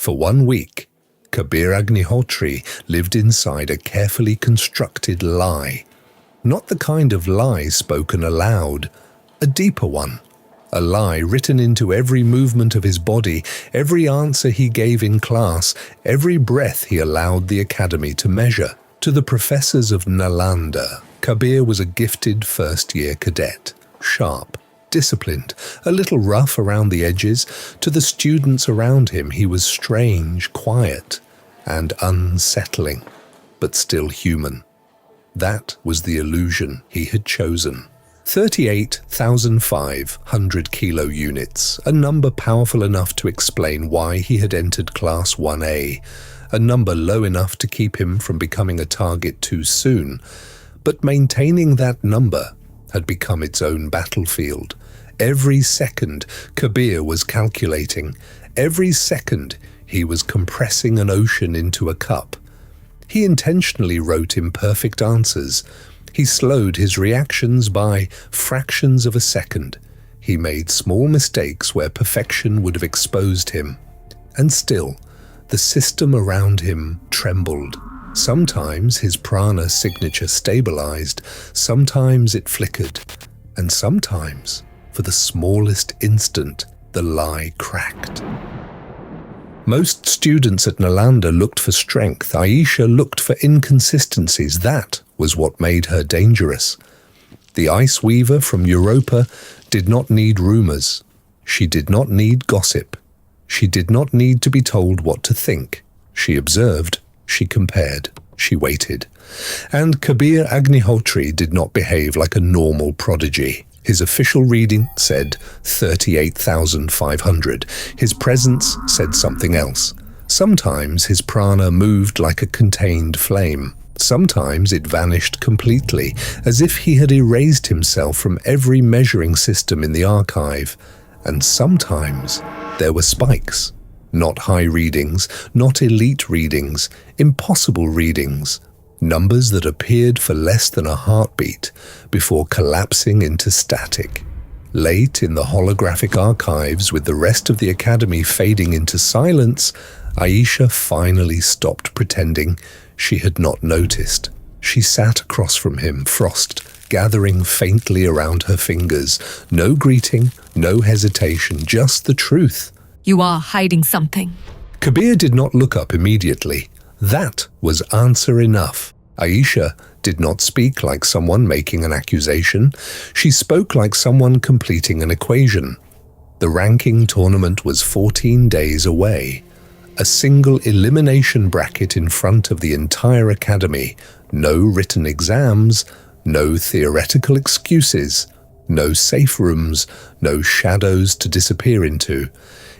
For 1 week, Kabir Agnihotri lived inside a carefully constructed lie. Not the kind of lie spoken aloud, a deeper one. A lie written into every movement of his body, every answer he gave in class, every breath he allowed the academy to measure. To the professors of Nalanda, Kabir was a gifted first-year cadet, sharp, disciplined, a little rough around the edges. To the students around him, he was strange, quiet, and unsettling, but still human. That was the illusion he had chosen. 38,500 kilo units, a number powerful enough to explain why he had entered Class 1A, a number low enough to keep him from becoming a target too soon. But maintaining that number had become its own battlefield. Every second, Kabir was calculating. Every second, he was compressing an ocean into a cup. He intentionally wrote imperfect answers. He slowed his reactions by fractions of a second. He made small mistakes where perfection would have exposed him. And still, the system around him trembled. Sometimes his prana signature stabilized, sometimes it flickered, and sometimes, for the smallest instant, the lie cracked. Most students at Nalanda looked for strength. Aisha looked for inconsistencies. That was what made her dangerous. The ice weaver from Europa did not need rumors. She did not need gossip. She did not need to be told what to think. She observed, she compared, she waited. And Kabir Agnihotri did not behave like a normal prodigy. His official reading said 38,500. His presence said something else. Sometimes his prana moved like a contained flame. Sometimes it vanished completely, as if he had erased himself from every measuring system in the archive. And sometimes there were spikes. Not high readings, not elite readings, impossible readings. Numbers that appeared for less than a heartbeat before collapsing into static. Late in the holographic archives, with the rest of the academy fading into silence, Aisha finally stopped pretending she had not noticed. She sat across from him, frost gathering faintly around her fingers. No greeting, no hesitation, just the truth. You are hiding something. Kabir did not look up immediately. That was answer enough. Aisha did not speak like someone making an accusation. She spoke like someone completing an equation. The ranking tournament was 14 days away. A single elimination bracket in front of the entire academy. No written exams, no theoretical excuses, no safe rooms, no shadows to disappear into.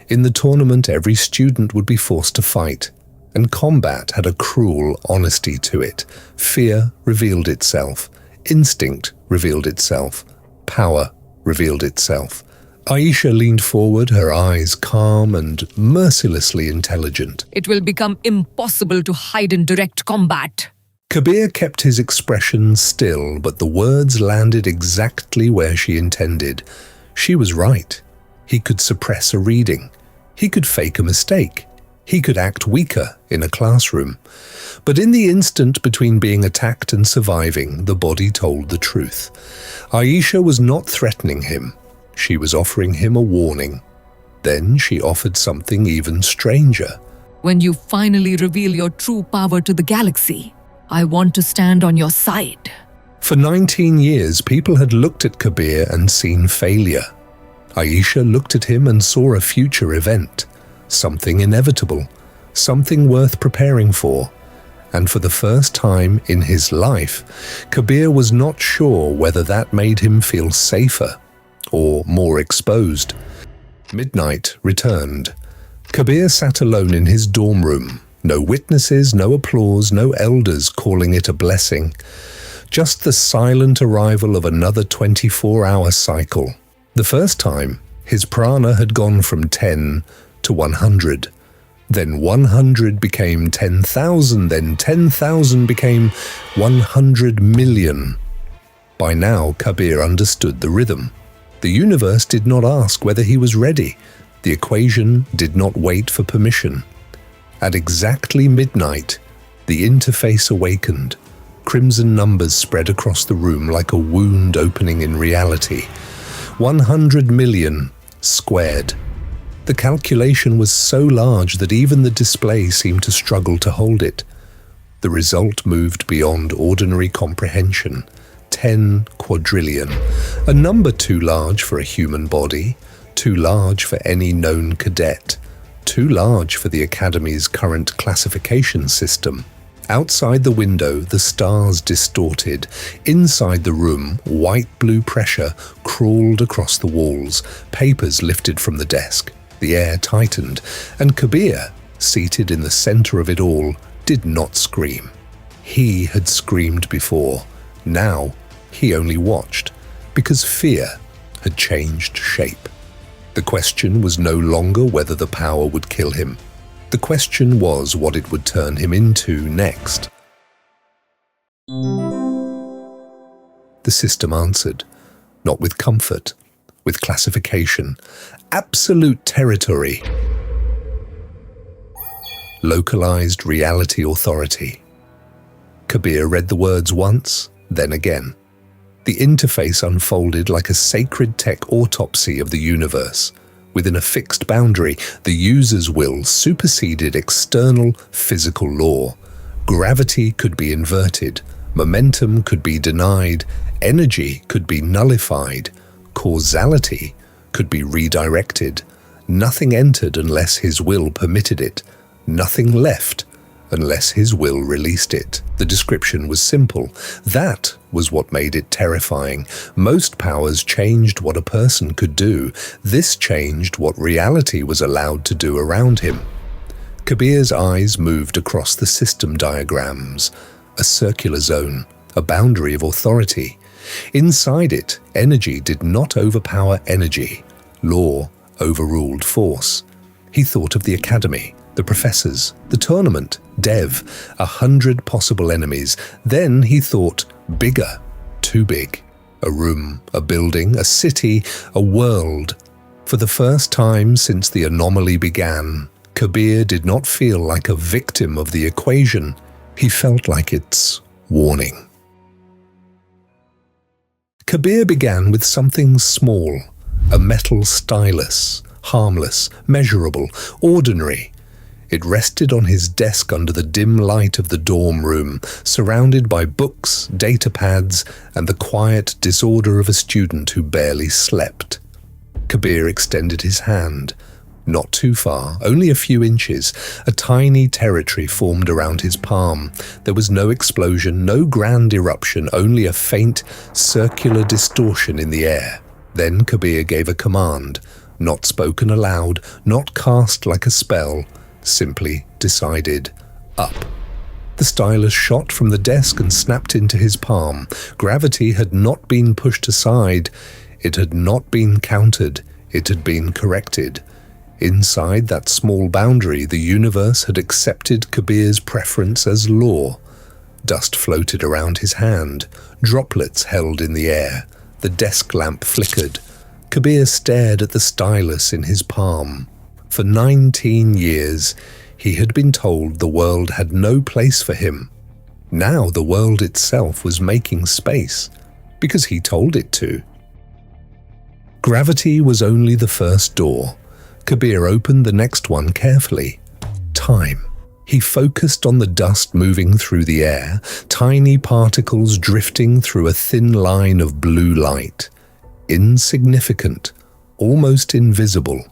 In the tournament, every student would be forced to fight. And combat had a cruel honesty to it. Fear revealed itself. Instinct revealed itself. Power revealed itself. Aisha leaned forward, her eyes calm and mercilessly intelligent. It will become impossible to hide in direct combat. Kabir kept his expression still, but the words landed exactly where she intended. She was right. He could suppress a reading. He could fake a mistake. He could act weaker in a classroom. But in the instant between being attacked and surviving, the body told the truth. Aisha was not threatening him. She was offering him a warning. Then she offered something even stranger. When you finally reveal your true power to the galaxy, I want to stand on your side. For 19 years, people had looked at Kabir and seen failure. Aisha looked at him and saw a future event. Something inevitable, something worth preparing for. And for the first time in his life, Kabir was not sure whether that made him feel safer or more exposed. Midnight returned. Kabir sat alone in his dorm room. No witnesses, no applause, no elders calling it a blessing. Just the silent arrival of another 24-hour cycle. The first time, his prana had gone from 10 to 100. Then 100 became 10,000, then 10,000 became 100 million. By now, Kabir understood the rhythm. The universe did not ask whether he was ready. The equation did not wait for permission. At exactly midnight, the interface awakened. Crimson numbers spread across the room like a wound opening in reality. 100 million squared. The calculation was so large that even the display seemed to struggle to hold it. The result moved beyond ordinary comprehension. 10 quadrillion. A number too large for a human body, too large for any known cadet, too large for the Academy's current classification system. Outside the window, the stars distorted. Inside the room, white-blue pressure crawled across the walls, papers lifted from the desk. The air tightened, and Kabir, seated in the center of it all, did not scream. He had screamed before. Now, he only watched, because fear had changed shape. The question was no longer whether the power would kill him. The question was what it would turn him into next. The system answered, not with comfort, with classification. Absolute territory. Localized reality authority. Kabir read the words once, then again. The interface unfolded like a sacred tech autopsy of the universe. Within a fixed boundary, the user's will superseded external physical law. Gravity could be inverted, momentum could be denied, energy could be nullified, causality could be redirected. Nothing entered unless his will permitted it. Nothing left unless his will released it. The description was simple. That was what made it terrifying. Most powers changed what a person could do. This changed what reality was allowed to do around him. Kabir's eyes moved across the system diagrams. A circular zone, a boundary of authority. Inside it, energy did not overpower energy. Law overruled force. He thought of the academy, the professors, the tournament, Dev, 100 possible enemies. Then he thought bigger, too big. A room, a building, a city, a world. For the first time since the anomaly began, Kabir did not feel like a victim of the equation. He felt like its warning. Kabir began with something small, a metal stylus, harmless, measurable, ordinary. It rested on his desk under the dim light of the dorm room, surrounded by books, data pads, and the quiet disorder of a student who barely slept. Kabir extended his hand. Not too far, only a few inches. A tiny territory formed around his palm. There was no explosion, no grand eruption, only a faint, circular distortion in the air. Then Kabir gave a command, not spoken aloud, not cast like a spell, simply decided, up. The stylus shot from the desk and snapped into his palm. Gravity had not been pushed aside. It had not been countered. It had been corrected. Inside that small boundary, the universe had accepted Kabir's preference as law. Dust floated around his hand, droplets held in the air. The desk lamp flickered. Kabir stared at the stylus in his palm. For 19 years, he had been told the world had no place for him. Now the world itself was making space, because he told it to. Gravity was only the first door. Kabir opened the next one carefully. Time. He focused on the dust moving through the air, tiny particles drifting through a thin line of blue light. Insignificant, almost invisible.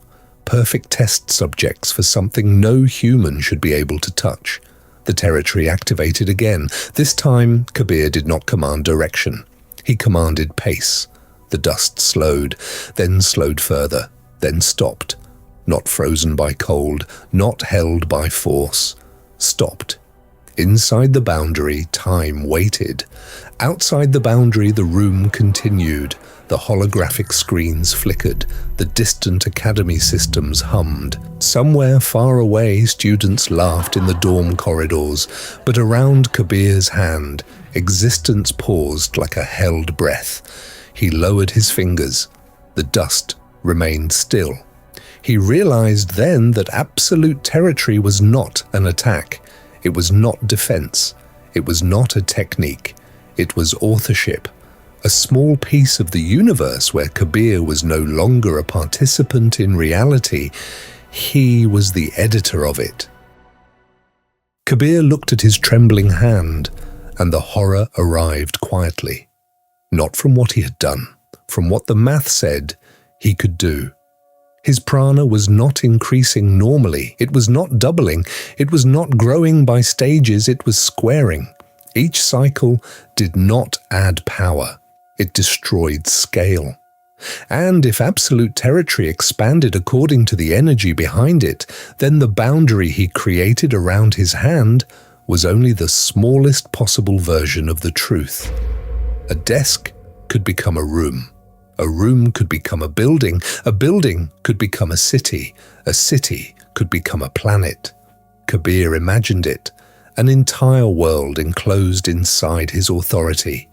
Perfect test subjects for something no human should be able to touch. The territory activated again. This time, Kabir did not command direction. He commanded pace. The dust slowed, then slowed further, then stopped. Not frozen by cold, not held by force. Stopped. Inside the boundary, time waited. Outside the boundary, the room continued. The holographic screens flickered. The distant academy systems hummed. Somewhere far away, students laughed in the dorm corridors, but around Kabir's hand, existence paused like a held breath. He lowered his fingers. The dust remained still. He realized then that absolute territory was not an attack. It was not defense. It was not a technique. It was authorship. A small piece of the universe where Kabir was no longer a participant in reality. He was the editor of it. Kabir looked at his trembling hand, and the horror arrived quietly. Not from what he had done, from what the math said he could do. His prana was not increasing normally. It was not doubling. It was not growing by stages. It was squaring. Each cycle did not add power. It destroyed scale. And if absolute territory expanded according to the energy behind it, then the boundary he created around his hand was only the smallest possible version of the truth. A desk could become a room could become a building could become a city could become a planet. Kabir imagined it, an entire world enclosed inside his authority.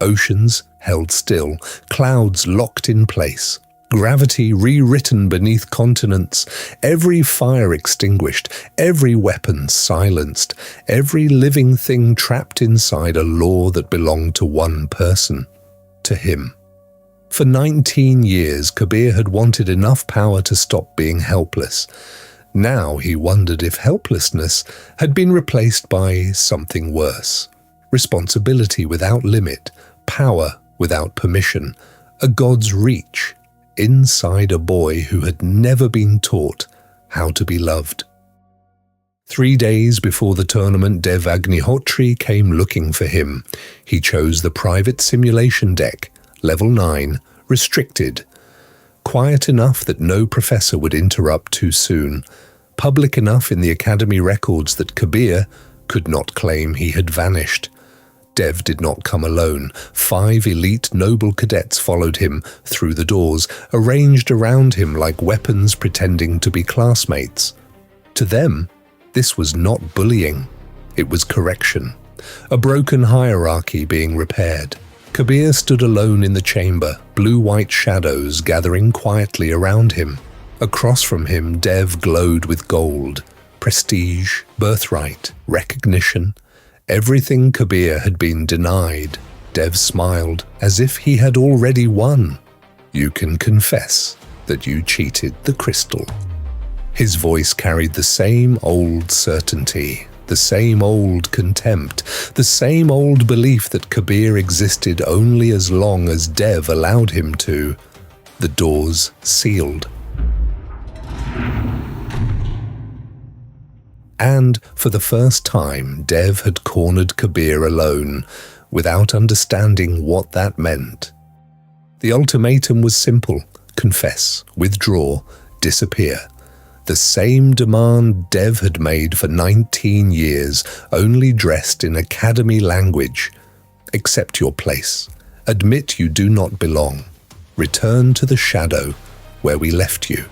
Oceans held still, clouds locked in place, gravity rewritten beneath continents, every fire extinguished, every weapon silenced, every living thing trapped inside a law that belonged to one person, to him. For 19 years, Kabir had wanted enough power to stop being helpless. Now he wondered if helplessness had been replaced by something worse. Responsibility without limit, power without permission, a god's reach inside a boy who had never been taught how to be loved. 3 days before the tournament, Dev Agnihotri came looking for him. He chose the private simulation deck, level 9, restricted. Quiet enough that no professor would interrupt too soon. Public enough in the Academy records that Kabir could not claim he had vanished. Dev did not come alone. 5 elite noble cadets followed him through the doors, arranged around him like weapons pretending to be classmates. To them, this was not bullying. It was correction. A broken hierarchy being repaired. Kabir stood alone in the chamber, blue-white shadows gathering quietly around him. Across from him, Dev glowed with gold. Prestige, birthright, recognition. Everything Kabir had been denied. Dev smiled, as if he had already won. You can confess that you cheated the crystal. His voice carried the same old certainty, the same old contempt, the same old belief that Kabir existed only as long as Dev allowed him to. The doors sealed. And for the first time, Dev had cornered Kabir alone, without understanding what that meant. The ultimatum was simple: confess, withdraw, disappear. The same demand Dev had made for 19 years, only dressed in Academy language. Accept your place. Admit you do not belong. Return to the shadow where we left you.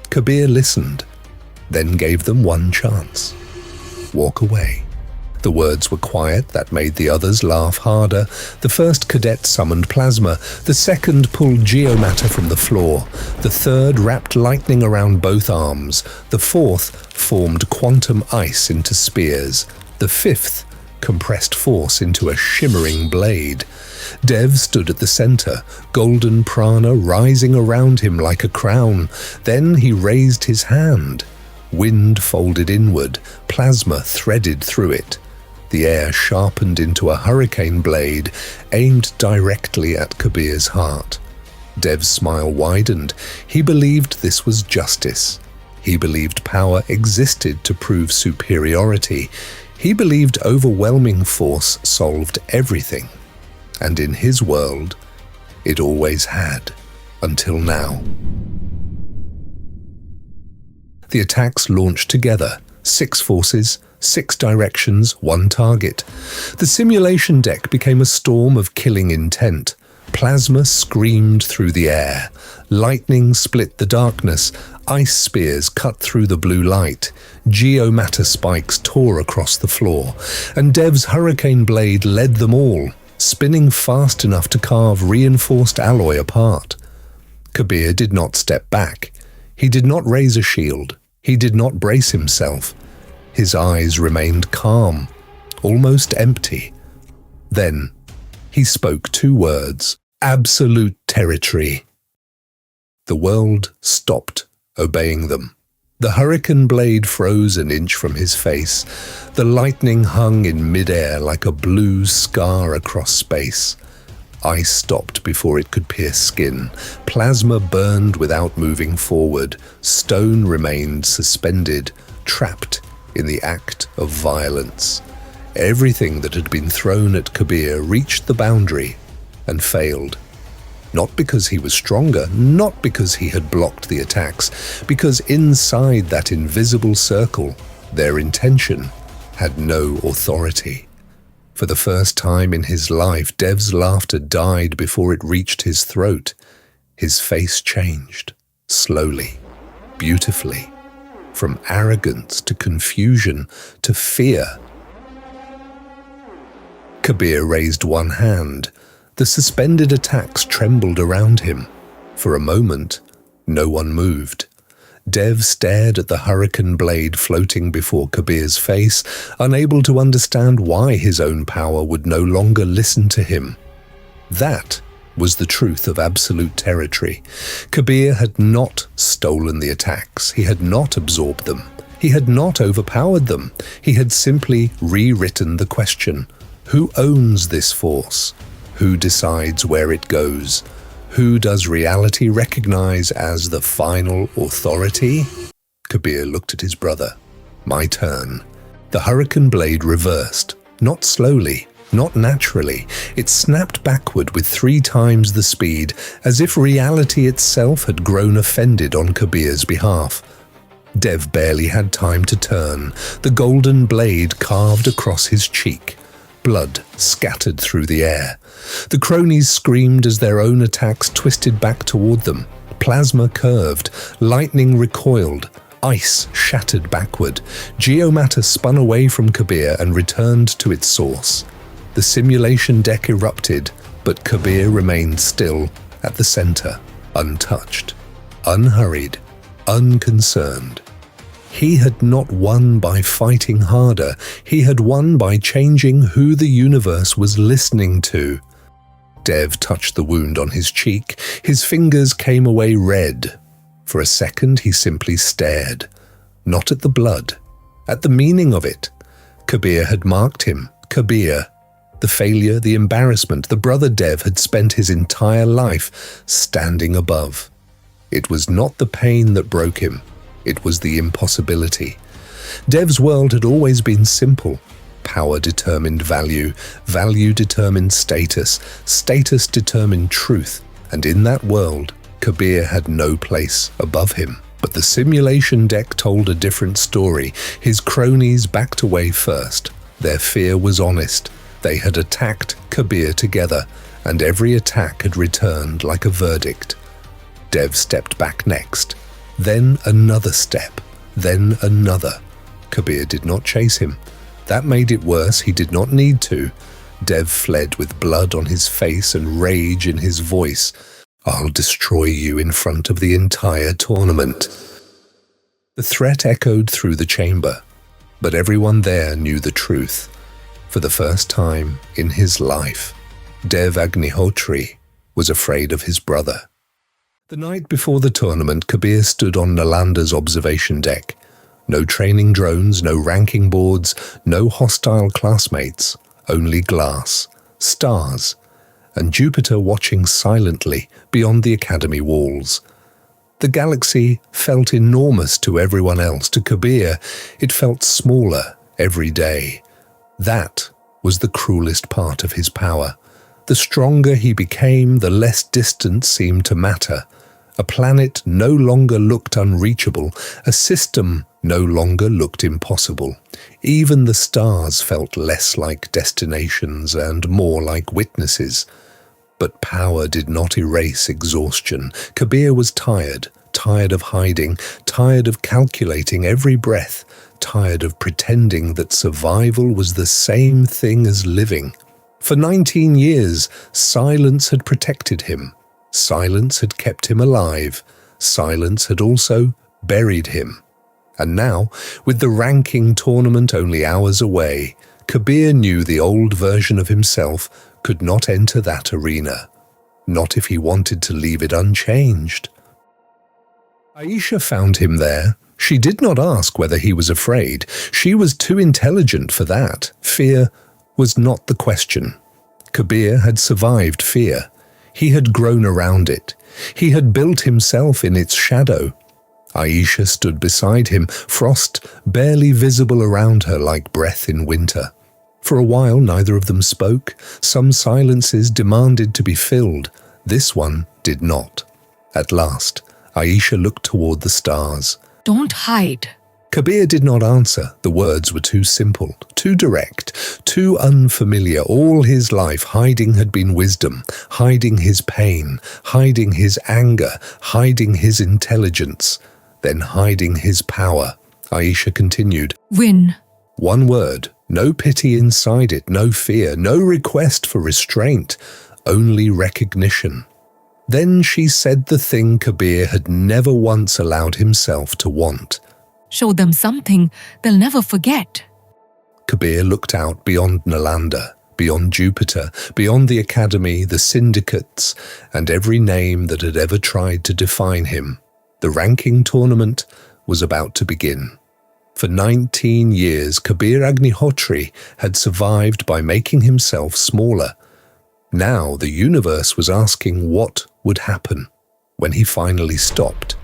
Kabir listened, then gave them one chance. Walk away. The words were quiet, that made the others laugh harder. The first cadet summoned plasma. The second pulled geomatter from the floor. The third wrapped lightning around both arms. The fourth formed quantum ice into spears. The fifth compressed force into a shimmering blade. Dev stood at the center, golden prana rising around him like a crown. Then he raised his hand. Wind folded inward, plasma threaded through it. The air sharpened into a hurricane blade, aimed directly at Kabir's heart. Dev's smile widened. He believed this was justice. He believed power existed to prove superiority. He believed overwhelming force solved everything. And in his world, it always had, until now. The attacks launched together, 6 forces, 6 directions, 1 target. The simulation deck became a storm of killing intent. Plasma screamed through the air. Lightning split the darkness. Ice spears cut through the blue light. Geomatter spikes tore across the floor. And Dev's hurricane blade led them all, spinning fast enough to carve reinforced alloy apart. Kabir did not step back. He did not raise a shield. He did not brace himself. His eyes remained calm, almost empty. Then he spoke 2 words: absolute territory. The world stopped obeying them. The hurricane blade froze an inch from his face. The lightning hung in midair like a blue scar across space. Ice stopped before it could pierce skin. Plasma burned without moving forward. Stone remained suspended, trapped in the act of violence. Everything that had been thrown at Kabir reached the boundary and failed. Not because he was stronger, not because he had blocked the attacks, because inside that invisible circle, their intention had no authority. For the first time in his life, Dev's laughter died before it reached his throat. His face changed, slowly, beautifully, from arrogance to confusion to fear. Kabir raised one hand. The suspended attacks trembled around him. For a moment, no one moved. Dev stared at the hurricane blade floating before Kabir's face, unable to understand why his own power would no longer listen to him. That was the truth of absolute territory. Kabir had not stolen the attacks. He had not absorbed them. He had not overpowered them. He had simply rewritten the question: who owns this force? Who decides where it goes? Who does reality recognize as the final authority? Kabir looked at his brother. My turn. The hurricane blade reversed, not slowly, not naturally. It snapped backward with 3 times the speed, as if reality itself had grown offended on Kabir's behalf. Dev barely had time to turn. The golden blade carved across his cheek. Blood scattered through the air. The cronies screamed as their own attacks twisted back toward them. Plasma curved, lightning recoiled, ice shattered backward. Geomatter spun away from Kabir and returned to its source. The simulation deck erupted, but Kabir remained still at the center, untouched, unhurried, unconcerned. He had not won by fighting harder. He had won by changing who the universe was listening to. Dev touched the wound on his cheek. His fingers came away red. For a second, he simply stared. Not at the blood, at the meaning of it. Kabir had marked him. Kabir. The failure, the embarrassment, the brother Dev had spent his entire life standing above. It was not the pain that broke him. It was the impossibility. Dev's world had always been simple. Power determined value, value determined status, status determined truth, and in that world, Kabir had no place above him. But the simulation deck told a different story. His cronies backed away first. Their fear was honest. They had attacked Kabir together, and every attack had returned like a verdict. Dev stepped back next. Then another step, then another. Kabir did not chase him. That made it worse. He did not need to. Dev fled with blood on his face and rage in his voice. I'll destroy you in front of the entire tournament. The threat echoed through the chamber, but everyone there knew the truth. For the first time in his life, Dev Agnihotri was afraid of his brother. The night before the tournament, Kabir stood on Nalanda's observation deck. No training drones, no ranking boards, no hostile classmates, only glass, stars, and Jupiter watching silently beyond the academy walls. The galaxy felt enormous to everyone else. To Kabir, it felt smaller every day. That was the cruelest part of his power. The stronger he became, the less distance seemed to matter. A planet no longer looked unreachable. A system no longer looked impossible. Even the stars felt less like destinations and more like witnesses. But power did not erase exhaustion. Kabir was tired, tired of hiding, tired of calculating every breath, tired of pretending that survival was the same thing as living. For 19 years, silence had protected him. Silence had kept him alive. silence had also buried him. And now, with the ranking tournament only hours away, Kabir knew the old version of himself could not enter that arena. Not if he wanted to leave it unchanged. Aisha found him there. She did not ask whether he was afraid. She was too intelligent for that. Fear was not the question. Kabir had survived fear. He had grown around it. He had built himself in its shadow. Aisha stood beside him, frost barely visible around her like breath in winter. For a while neither of them spoke. Some silences demanded to be filled. This one did not. At last, Aisha looked toward the stars. Don't hide. Kabir did not answer. The words were too simple, too direct, too unfamiliar. All his life hiding had been wisdom, hiding his pain, hiding his anger, hiding his intelligence, then hiding his power. Aisha continued. Win. One word, no pity inside it, no fear, no request for restraint, only recognition. Then she said the thing Kabir had never once allowed himself to want. Show them something they'll never forget. Kabir looked out beyond Nalanda, beyond Jupiter, beyond the Academy, the syndicates, and every name that had ever tried to define him. The ranking tournament was about to begin. For 19 years, Kabir Agnihotri had survived by making himself smaller. Now the universe was asking what would happen when he finally stopped.